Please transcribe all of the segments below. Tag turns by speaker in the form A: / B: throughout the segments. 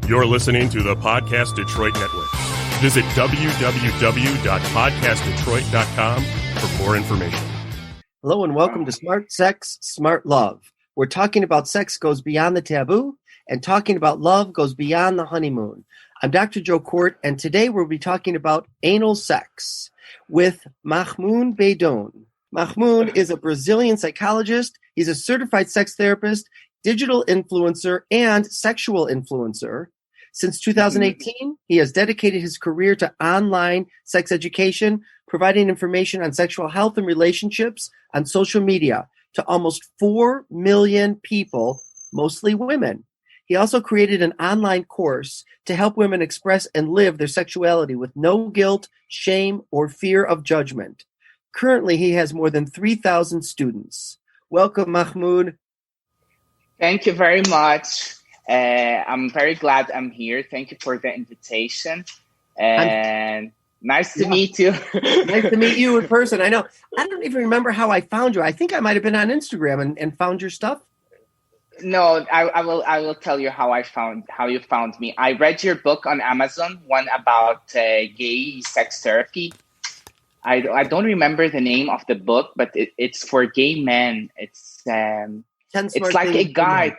A: You're listening to the Podcast Detroit Network. Visit www.podcastdetroit.com for more information.
B: Hello and welcome to Smart Sex, Smart Love. We're talking about sex goes beyond the taboo, and talking about love goes beyond the honeymoon. I'm Dr. Joe Court, and today we'll be talking about anal sex with Mahmoud Baydoun. Mahmoud is a Brazilian psychologist. He's a certified sex therapist, digital influencer, and sexual influencer. Since 2018, he has dedicated his career to online sex education, providing information on sexual health and relationships on social media to almost 4 million people, mostly women. He also created an online course to help women express and live their sexuality with no guilt, shame, or fear of judgment. Currently, he has more than 3,000 students. Welcome, Mahmoud.
C: Thank you very much. I'm very glad I'm here. Thank you for the invitation. And nice to meet you.
B: Nice to meet you in person. I know. I don't even remember how I found you. I think I might have been on Instagram and found your stuff.
C: No, I will tell you how you found me. I read your book on Amazon, one about gay sex therapy. I don't remember the name of the book, but it's for gay men. It's like a guide.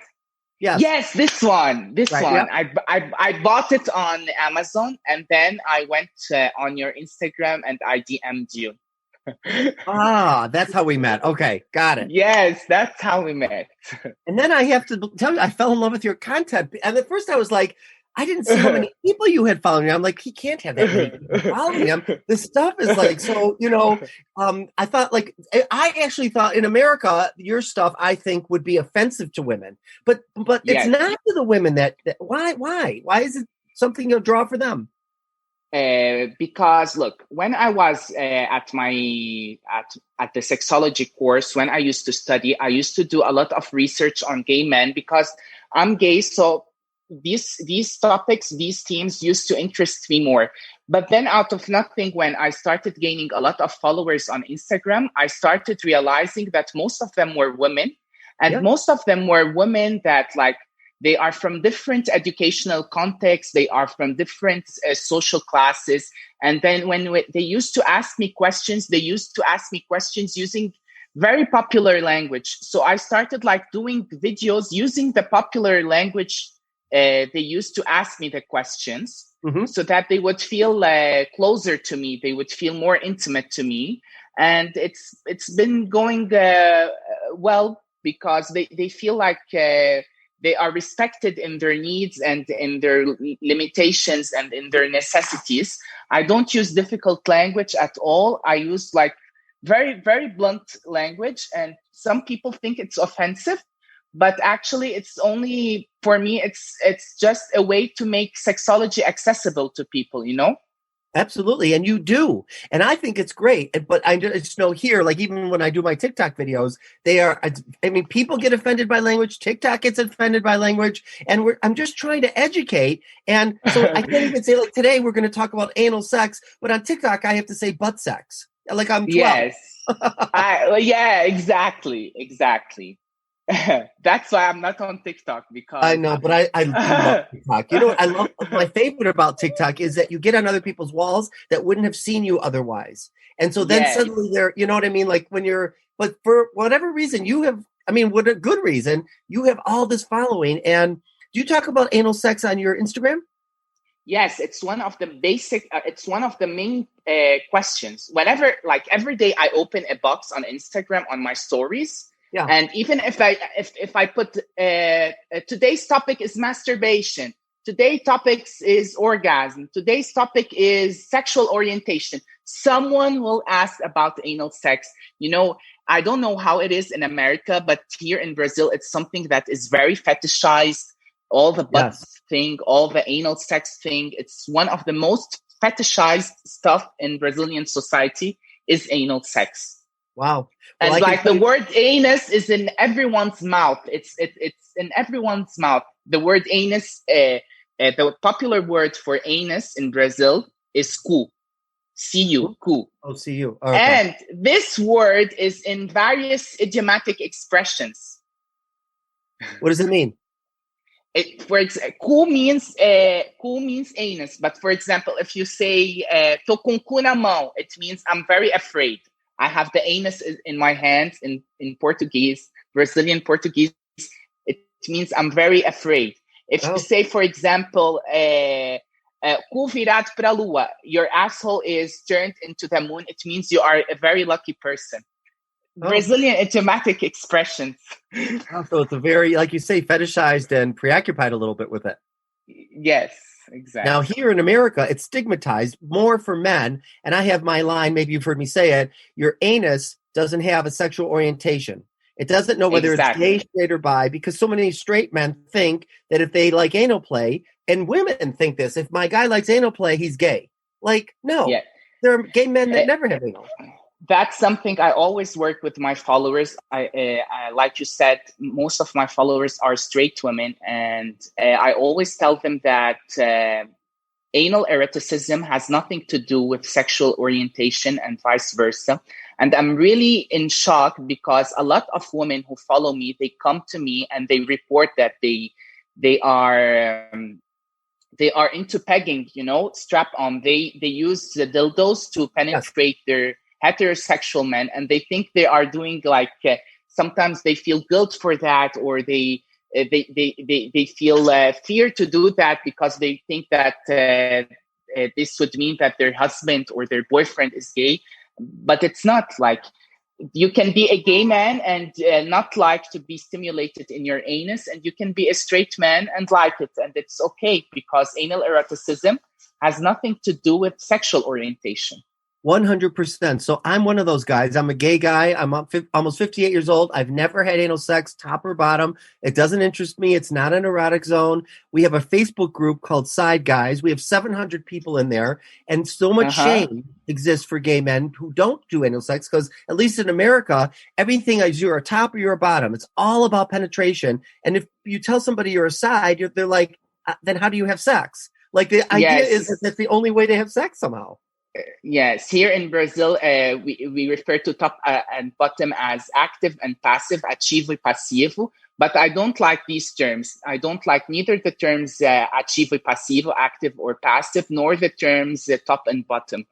C: Yes, this one. Right, one. Yep. I bought it on Amazon, and then I went on your Instagram and I DM'd you.
B: That's how we met. Okay, got it.
C: Yes, that's how we met.
B: And then I have to tell you, I fell in love with your content. And at first I was like, I didn't see how many people you had following me. I'm like, he can't have that many people following him. This stuff is like, so, I thought I actually thought in America, your stuff, I think would be offensive to women, but it's not to the women why is it something you'll draw for them?
C: Because look, when I was at the sexology course, when I used to study, I used to do a lot of research on gay men because I'm gay. So these topics, these themes used to interest me more. But then out of nothing, when I started gaining a lot of followers on Instagram, I started realizing that most of them were women. And most of them were women that they are from different educational contexts. They are from different social classes. And then when they used to ask me questions, using very popular language. So I started doing videos using the popular language they used to ask me the questions, so that they would feel closer to me. They would feel more intimate to me. And it's been going well because they feel like they are respected in their needs and in their limitations and in their necessities. I don't use difficult language at all. I use very, very blunt language. And some people think it's offensive. But actually, it's only, for me, it's just a way to make sexology accessible to people,
B: Absolutely. And you do. And I think it's great. But I just know here, even when I do my TikTok videos, people get offended by language. TikTok gets offended by language. And I'm just trying to educate. And so I can't even say today we're going to talk about anal sex. But on TikTok, I have to say butt sex. I'm 12.
C: Yes. Exactly. That's why I'm not on TikTok, because
B: I know, but I love TikTok. I love my favorite about TikTok is that you get on other people's walls that wouldn't have seen you otherwise. And so then suddenly they're, you know what I mean? But for whatever reason what a good reason, you have all this following. And do you talk about anal sex on your Instagram?
C: Yes, it's one of the it's one of the main questions. Whenever, every day I open a box on Instagram on my stories. Yeah. And even if I put today's topic is masturbation, today's topic is orgasm, today's topic is sexual orientation, someone will ask about anal sex. I don't know how it is in America, but here in Brazil, it's something that is very fetishized. All the butt thing, all the anal sex thing. It's one of the most fetishized stuff in Brazilian society is anal sex.
B: Wow.
C: Well, and the word anus is in everyone's mouth. It's in everyone's mouth. The word anus, the popular word for anus in Brazil is cu. C-U, cu.
B: Oh, C-U.
C: Okay. And this word is in various idiomatic expressions.
B: What does it mean?
C: Cu means anus, but for example, if you say "tô com cu na mão," it means I'm very afraid. I have the anus in my hands. In Portuguese, Brazilian Portuguese, it means I'm very afraid. If you say, for example, "cu virado pra lua," your asshole is turned into the moon. It means you are a very lucky person. Brazilian idiomatic expressions.
B: So it's a very, like you say, fetishized and preoccupied a little bit with it.
C: Yes, exactly.
B: Now, here in America, it's stigmatized more for men. And I have my line, maybe you've heard me say it, your anus doesn't have a sexual orientation. It doesn't know whether it's gay, straight, or bi, because so many straight men think that if they like anal play, and women think this, if my guy likes anal play, he's gay. Like, no. Yeah. There are gay men that never have anal.
C: That's something I always work with my followers. I like you said, most of my followers are straight women, and I always tell them that anal eroticism has nothing to do with sexual orientation and vice versa. And I'm really in shock because a lot of women who follow me, they come to me and they report that they are into pegging, strap on. They use the dildos to penetrate their heterosexual men, and they think they are doing sometimes they feel guilt for that, or they feel fear to do that because they think that this would mean that their husband or their boyfriend is gay. But it's not. Like, you can be a gay man and not like to be stimulated in your anus, and you can be a straight man and like it, and it's okay, because anal eroticism has nothing to do with sexual orientation.
B: 100%. So I'm one of those guys. I'm a gay guy. I'm almost 58 years old. I've never had anal sex, top or bottom. It doesn't interest me. It's not an erotic zone. We have a Facebook group called Side Guys. We have 700 people in there. And so much shame exists for gay men who don't do anal sex, because at least in America, everything is you're a top or you're a bottom. It's all about penetration. And if you tell somebody you're a side, they're like, then how do you have sex? Like, the idea is that that's the only way to have sex somehow.
C: Yes, here in Brazil, we refer to top and bottom as active and passive, ativo e passivo. But I don't like these terms. I don't like neither the terms ativo e passivo, active or passive, nor the terms top and bottom.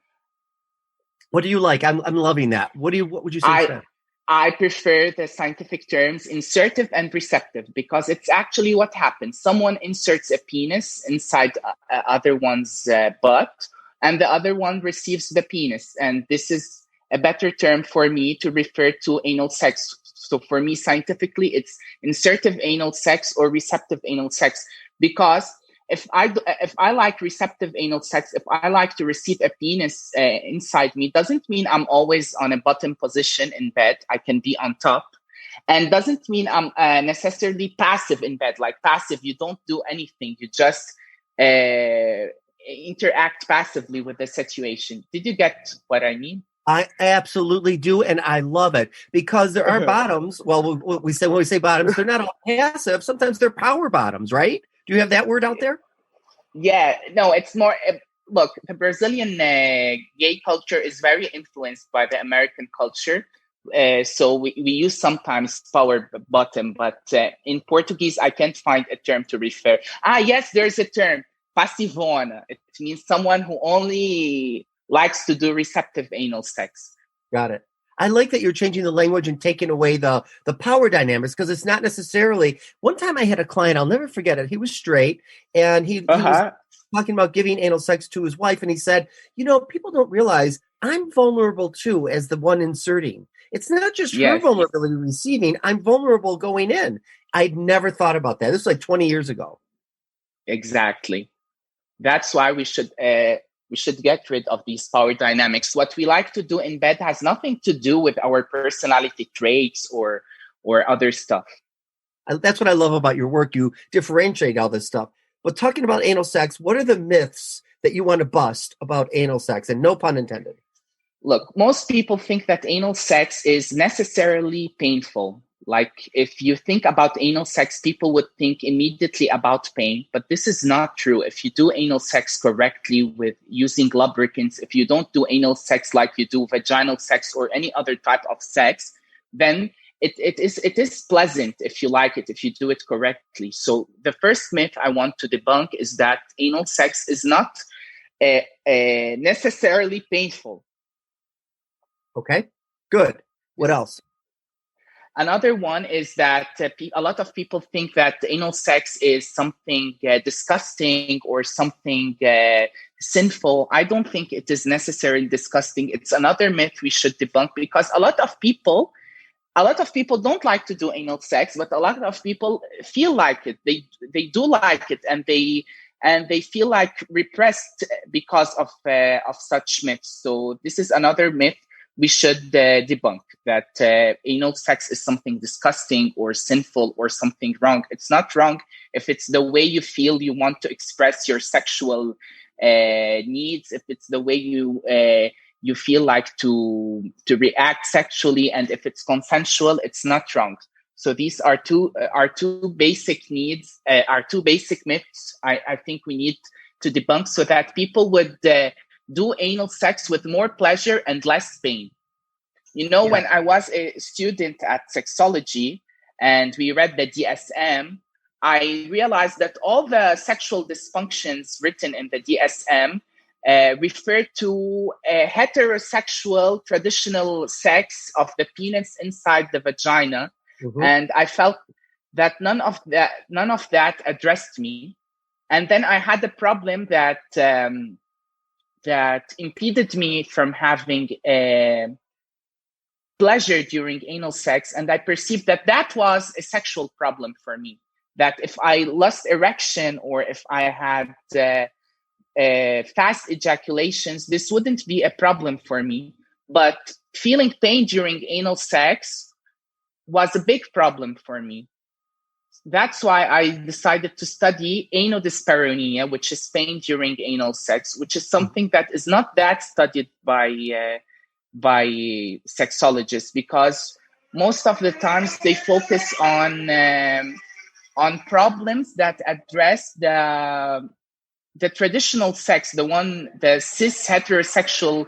B: What do you like? I'm loving that. What would you say?
C: I prefer the scientific terms insertive and receptive, because it's actually what happens. Someone inserts a penis inside other one's butt, and the other one receives the penis. And this is a better term for me to refer to anal sex. So for me, scientifically, it's insertive anal sex or receptive anal sex. Because if I like receptive anal sex, if I like to receive a penis inside me, doesn't mean I'm always on a bottom position in bed. I can be on top. And doesn't mean I'm necessarily passive in bed. Like, passive, you don't do anything. You just interact passively with the situation. Did you get what I mean?
B: I absolutely do, and I love it, because there are bottoms. Well, when we say bottoms, they're not all passive. Sometimes they're power bottoms, right? Do you have that word out there?
C: Yeah, no, it's more. Look, the Brazilian gay culture is very influenced by the American culture. So we use sometimes power bottom, but in Portuguese, I can't find a term to refer. Yes, there's a term. Passivona. It means someone who only likes to do receptive anal sex.
B: Got it. I like that you're changing the language and taking away the power dynamics, because it's not necessarily. One time I had a client, I'll never forget it. He was straight, and he was talking about giving anal sex to his wife, and he said, people don't realize I'm vulnerable too as the one inserting. It's not just her vulnerability receiving. I'm vulnerable going in. I'd never thought about that. This was like 20 years ago.
C: Exactly. That's why we should get rid of these power dynamics. What we like to do in bed has nothing to do with our personality traits or other stuff.
B: That's what I love about your work. You differentiate all this stuff. But talking about anal sex, what are the myths that you want to bust about anal sex? And no pun intended.
C: Look, most people think that anal sex is necessarily painful. Like, if you think about anal sex, people would think immediately about pain, but this is not true. If you do anal sex correctly with using lubricants, if you don't do anal sex like you do vaginal sex or any other type of sex, then it is pleasant if you like it, if you do it correctly. So the first myth I want to debunk is that anal sex is not necessarily painful.
B: Okay, good. What else?
C: Another one is that a lot of people think that anal sex is something disgusting or something sinful. I don't think it is necessarily disgusting. It's another myth we should debunk, because a lot of people don't like to do anal sex, but a lot of people feel like it. They do like it, and they feel like repressed because of such myths. So this is another myth we should debunk, that anal sex is something disgusting or sinful or something wrong. It's not wrong if it's the way you feel you want to express your sexual needs, if it's the way you feel like to react sexually, and if it's consensual, it's not wrong. So these are two basic needs, are two basic myths I think we need to debunk, so that people would do anal sex with more pleasure and less pain. When I was a student at sexology and we read the DSM, I realized that all the sexual dysfunctions written in the DSM refer to heterosexual traditional sex of the penis inside the vagina. Mm-hmm. And I felt that none of that addressed me. And then I had a problem that impeded me from having pleasure during anal sex. And I perceived that was a sexual problem for me. That if I lost erection or if I had fast ejaculations, this wouldn't be a problem for me. But feeling pain during anal sex was a big problem for me. That's why I decided to study anodyspareunia, which is pain during anal sex, which is something that is not that studied by sexologists, because most of the times they focus on problems that address the traditional sex, the cis heterosexual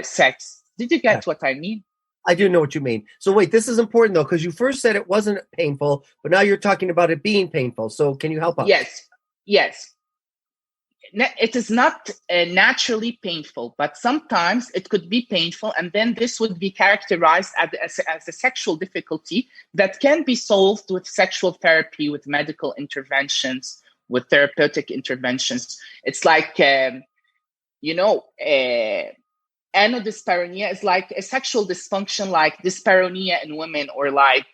C: sex. Did you get what I mean?
B: I do know what you mean. So wait, this is important though, because you first said it wasn't painful, but now you're talking about it being painful. So can you help us?
C: Yes. It is not naturally painful, but sometimes it could be painful, and then this would be characterized as a sexual difficulty that can be solved with sexual therapy, with medical interventions, with therapeutic interventions. It's like, anodyspareunia is like a sexual dysfunction, like dyspareunia in women, or like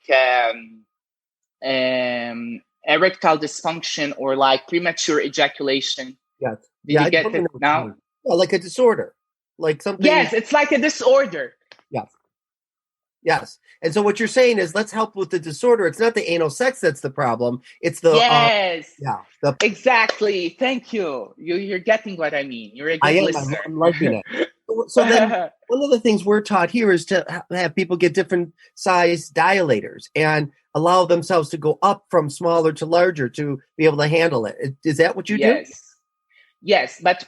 C: erectile dysfunction, or like premature ejaculation.
B: Yes.
C: Did you get it now?
B: Yeah, like a disorder, like something.
C: Yes, it's like a disorder.
B: Yes. And so what you're saying is, let's help with the disorder. It's not the anal sex that's the problem. It's the
C: exactly. Thank you. You're getting what I mean. You're a good listener.
B: I'm liking it. So then one of the things we're taught here is to have people get different size dilators and allow themselves to go up from smaller to larger to be able to handle it. Is that what you do?
C: Yes, but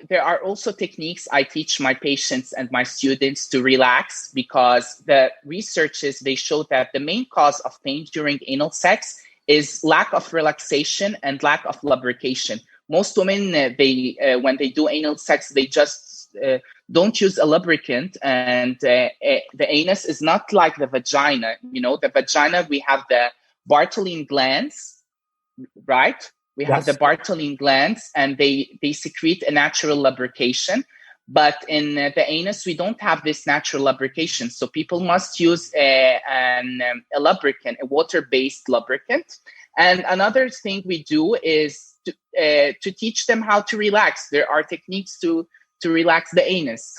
C: there are also techniques I teach my patients and my students to relax, because the researches, they show that the main cause of pain during anal sex is lack of relaxation and lack of lubrication. Most women, when they do anal sex, they just don't use a lubricant, and the anus is not like the vagina. The vagina, we have the Bartholin glands, right? We have the Bartholin glands, and they secrete a natural lubrication. But in the anus, we don't have this natural lubrication. So people must use a lubricant, a water-based lubricant. And another thing we do is to teach them how to relax. There are techniques to relax the anus.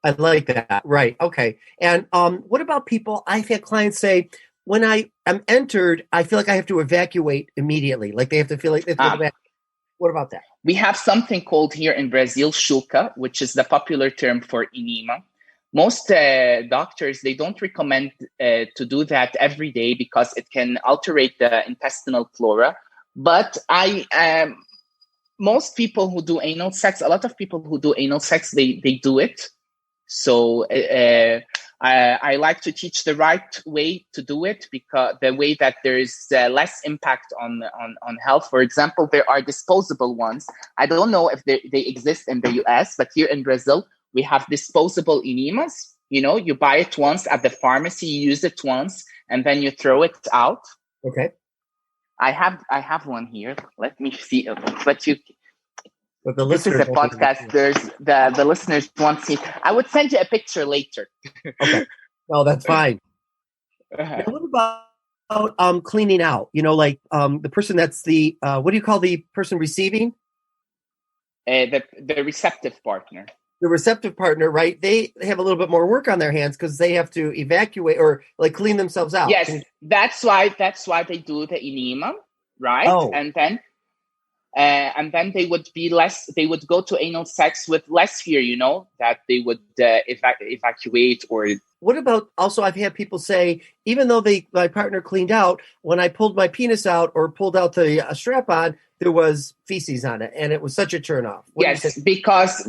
B: I like that. Right. Okay. And what about people? I've had clients say, when I am entered, I feel like I have to evacuate immediately. Like they have to feel like they have to evacuate. What about that?
C: We have something called here in Brazil, chuca, which is the popular term for enema. Most doctors, they don't recommend to do that every day because it can alterate the intestinal flora. But most people who do anal sex, a lot of people who do anal sex, they do it. So I like to teach the right way to do it, because the way that there is less impact on health. For example, there are disposable ones. I don't know if they exist in the US, but here in Brazil, we have disposable enemas. You buy it once at the pharmacy, you use it once, and then you throw it out.
B: Okay.
C: I have one here. Let me see.
B: But the
C: this is a podcast. There's the listeners won't see. I would send you a picture later.
B: Okay. No, that's fine. Now, what about cleaning out? The person that's the what do you call the person receiving?
C: The receptive partner.
B: The receptive partner, right? They have a little bit more work on their hands because they have to evacuate or clean themselves out.
C: Yes, that's why they do the enema, right?
B: Oh.
C: And then they would be less. They would go to anal sex with less fear, that they would evacuate. Or
B: what about also? I've had people say, even though my partner cleaned out, when I pulled my penis out or pulled out the strap on, there was feces on it, and it was such a turnoff.
C: Yes, because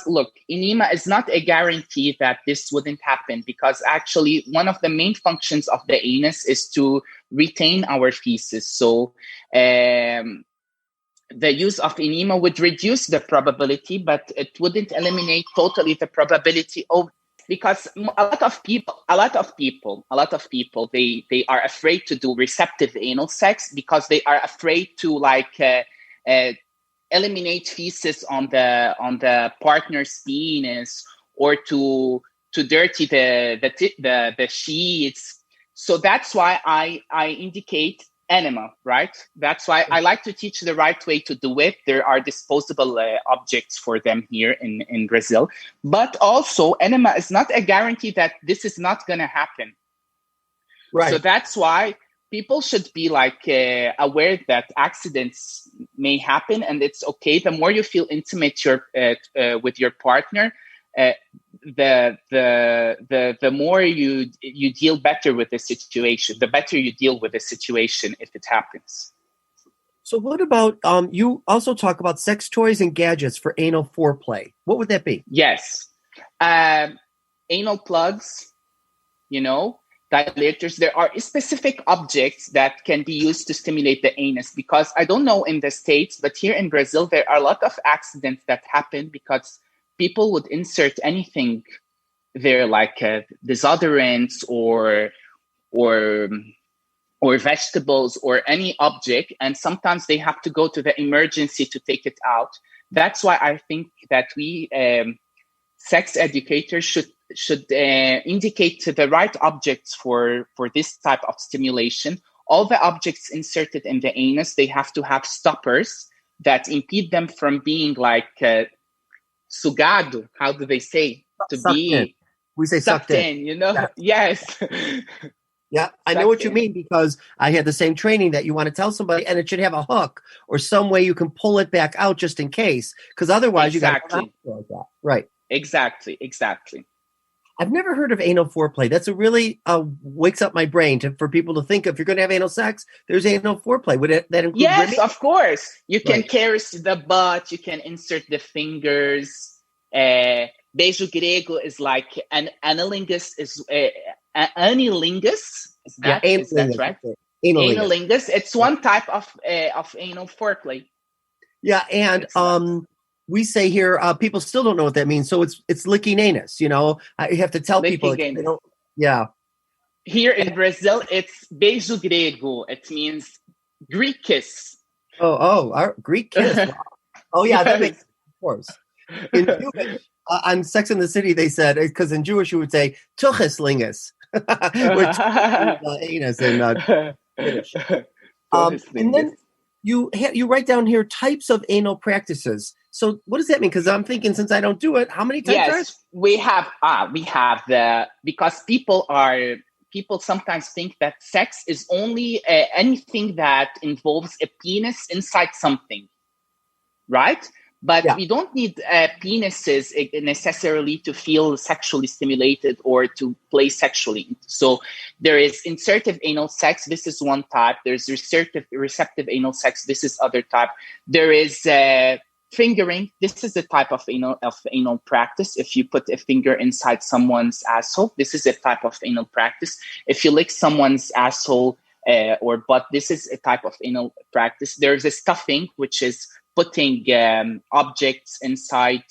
C: look, enema is not a guarantee that this wouldn't happen. Because actually, one of the main functions of the anus is to retain our feces. So. The use of enema would reduce the probability, but it wouldn't eliminate totally the probability of, because a lot of people, they are afraid to do receptive anal sex because they are afraid to eliminate feces on the partner's penis, or to dirty the sheets. So that's why I indicate enema, right? That's why I like to teach the right way to do it. There are disposable objects for them here in Brazil. But also, enema is not a guarantee that this is not going to happen.
B: Right.
C: So that's why people should be aware that accidents may happen, and it's okay. The more you feel intimate with your partner, the more you deal better with the situation, the better you deal with the situation if it happens.
B: So what about, you also talk about sex toys and gadgets for anal foreplay. What would that be?
C: Yes. Anal plugs, dilators. There are specific objects that can be used to stimulate the anus, because I don't know in the States, but here in Brazil, there are a lot of accidents that happen because people would insert anything there, like desodorants or vegetables or any object, and sometimes they have to go to the emergency to take it out. That's why I think that we sex educators should indicate the right objects for this type of stimulation. All the objects inserted in the anus, they have to have stoppers that impede them from being sugado. How do they say? To
B: sucked
C: be
B: in. We say
C: sucked in,
B: Yeah.
C: Yes.
B: Yeah, I know what you mean, because I had the same training that you want to tell somebody, and it should have a hook or some way you can pull it back out just in case, because otherwise you got to like that. Right.
C: Exactly.
B: I've never heard of anal foreplay. That's a really wakes up my brain for people to think, if you're going to have anal sex, there's anal foreplay. Would that include
C: Yes,
B: rimming?
C: of course. You can caress the butt. You can insert the fingers. Beijo grego is like an analingus is anilingus. Is that right? Analingus. It's one type of anal foreplay.
B: Yeah, and we say here, people still don't know what that means. So it's licking anus. You have to tell people. Yeah.
C: Here in Brazil, it's beijo grego. It means Greek kiss.
B: Our Greek kiss. Wow. Oh yeah, that makes sense, of course. In Jewish, on Sex and the City, they said, because in Jewish you would say tuchis lingus, which is anus in British. And then you write down here types of anal practices. So what does that mean? Because I'm thinking, since I don't do it, how many types?
C: Yes, we have because people sometimes think that sex is only anything that involves a penis inside something, right? But we don't need penises necessarily to feel sexually stimulated or to play sexually. So there is insertive anal sex. This is one type. There's receptive anal sex. This is other type. There is fingering. This is a type of anal practice. If you put a finger inside someone's asshole, this is a type of anal practice. If you lick someone's asshole or butt, this is a type of anal practice. There's a stuffing, which is putting objects inside.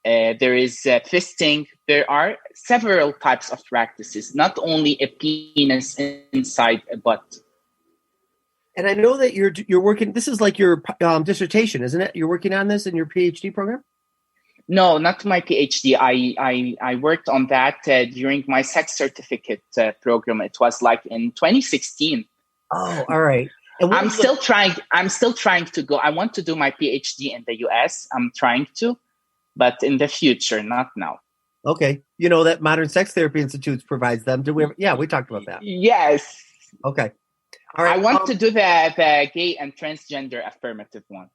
C: There is fisting. There are several types of practices, not only a penis inside a butt.
B: And I know that you're working. This is like your dissertation, isn't it? You're working on this in your PhD program.
C: No, not my PhD. I worked on that during my sex certificate program. It was like in 2016.
B: Oh, all right. And
C: I'm still trying to go. I want to do my PhD in the US. I'm trying to, but in the future, not now.
B: Okay. You know that Modern Sex Therapy Institute provides them. We talked about that.
C: Yes.
B: Okay. All right.
C: I want to do the gay and transgender affirmative one.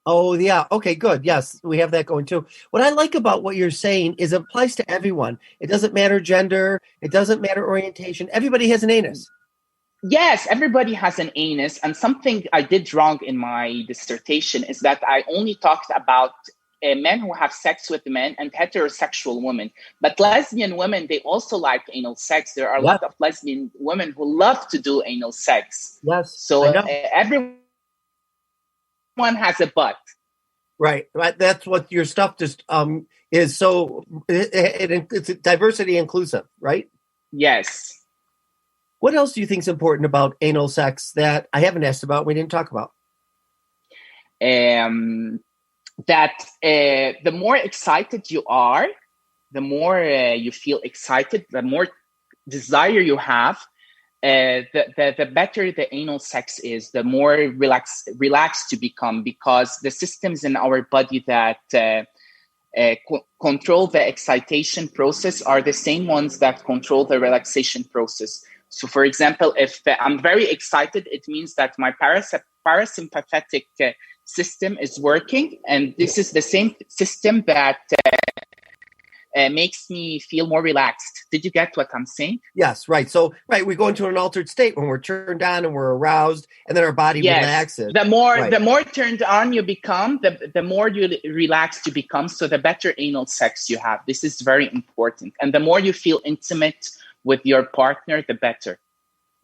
B: Oh, yeah. Okay, good. Yes, we have that going too. What I like about what you're saying is it applies to everyone. It doesn't matter gender. It doesn't matter orientation. Everybody has an anus.
C: Yes, everybody has an anus. And something I did wrong in my dissertation is that I only talked about men who have sex with men and heterosexual women. But lesbian women, they also like anal sex. There are a lot of lesbian women who love to do anal sex.
B: Yes.
C: So everyone has a butt.
B: Right. That's what your stuff just is. So it's diversity inclusive, right?
C: Yes.
B: What else do you think is important about anal sex that I haven't asked about, we didn't talk about?
C: That the more excited you are, the more you feel excited, the more desire you have, the better the anal sex is, the more relaxed you become, because the systems in our body that control the excitation process are the same ones that control the relaxation process. So, for example, if I'm very excited, it means that my parasympathetic system is working, and this is the same system that makes me feel more relaxed. Did you get what I'm saying?
B: Yes, right. So, we go into an altered state when we're turned on and we're aroused, and then our body relaxes.
C: The more turned on you become, the more relaxed you become. So the better anal sex you have. This is very important. And the more you feel intimate with your partner, the better.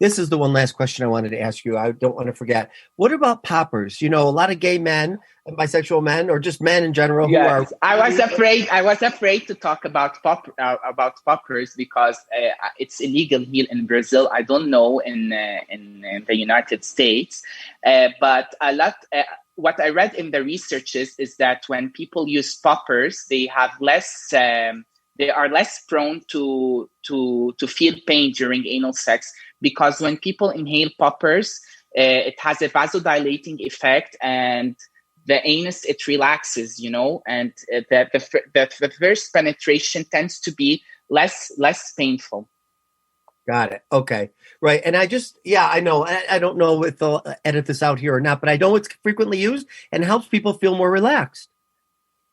B: This is the one last question I wanted to ask you. I don't want to forget. What about poppers? You know, a lot of gay men and bisexual men, or just men in general, who are.
C: I was afraid to talk about poppers because it's illegal here in Brazil. I don't know in the United States, but a lot. What I read in the researches is that when people use poppers, they have less. They are less prone to feel pain during anal sex, because when people inhale poppers, it has a vasodilating effect, and the anus, it relaxes, and the first penetration tends to be less painful.
B: Got it. Okay. Right. And I know. I don't know if they'll edit this out here or not, but I know it's frequently used and helps people feel more relaxed.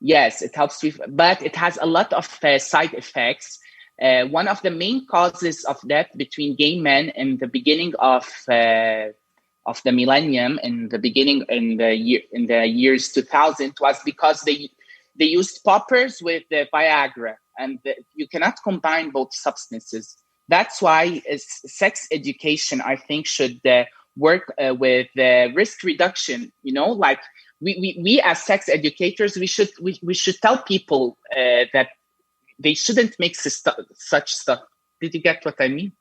C: Yes, it helps people, but it has a lot of side effects. One of the main causes of death between gay men in the beginning of the millennium, in the years 2000, was because they used poppers with the Viagra, and you cannot combine both substances. That's why sex education, I think, should work with risk reduction. Like we as sex educators, we should tell people that they shouldn't mix such stuff. Did you get what I mean?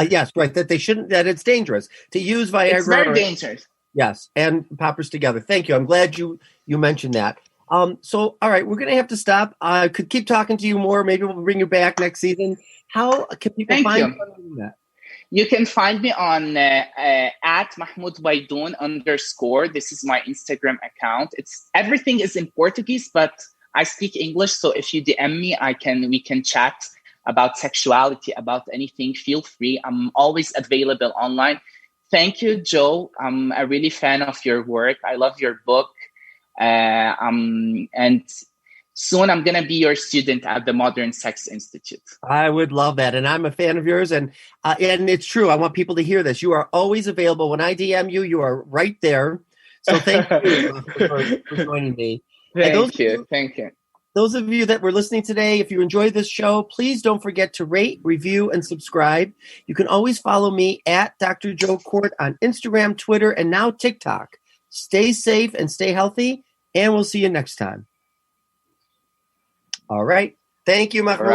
B: Yes, right. That they shouldn't. That it's dangerous to use Viagra.
C: It's very dangerous.
B: Yes, and poppers together. Thank you. I'm glad you mentioned that. So, all right, we're going to have to stop. I could keep talking to you more. Maybe we'll bring you back next season. How can people find that?
C: You can find me on at Mahmoud Baydoun _. This is my Instagram account. Everything is in Portuguese, but I speak English. So if you DM me, we can chat about sexuality, about anything. Feel free. I'm always available online. Thank you, Joe. I'm a really fan of your work. I love your book. And soon I'm going to be your student at the Modern Sex Institute.
B: I would love that. And I'm a fan of yours. And it's true. I want people to hear this. You are always available. When I DM you, you are right there. So thank you for joining me.
C: Thank you.
B: Those of you that were listening today, if you enjoyed this show, please don't forget to rate, review, and subscribe. You can always follow me at Dr. Joe Court on Instagram, Twitter, and now TikTok. Stay safe and stay healthy, and we'll see you next time. All right. Thank you, Mahmoud.